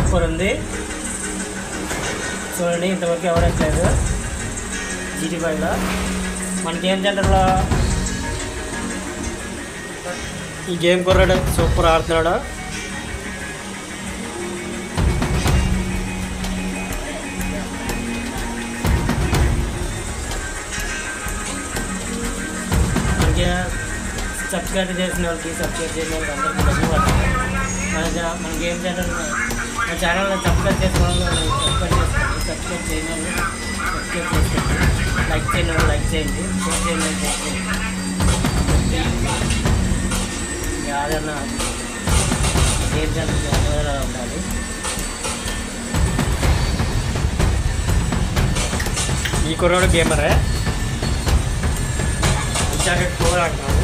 Super ఉంది చూడండి. ఇంతవరకు ఎవరు వచ్చలేదు జీటీ5లో. మన గేమ్ సెంటర్లో ఈ గేమ్ కుర్రాడు సూపర్ ఆడుతున్నాడు. మనకి సబ్స్క్రైబ్ చేసిన వాళ్ళకి సబ్స్క్రైబ్ చేసిన వాళ్ళకి అందరికీ ధన్యవాదాలు. మన గేమ్ సెంటర్ మన ఛానల్ని సబ్స్క్రైబ్ చేసిన వాళ్ళు సబ్స్క్రైబ్ చేయని వాళ్ళు సబ్స్క్రైబ్ చేసుకోండి. లైక్ చేయని వాళ్ళు లైక్ చేయండి, షేర్ చేయని వాళ్ళు షేర్ చేయండి. ఏదైనా గేమ్ సెంటర్కి అందుబాటులో ఉండాలి. ఈ కుర్రాడు గేమరే. 4 ఆడుతున్నాడు.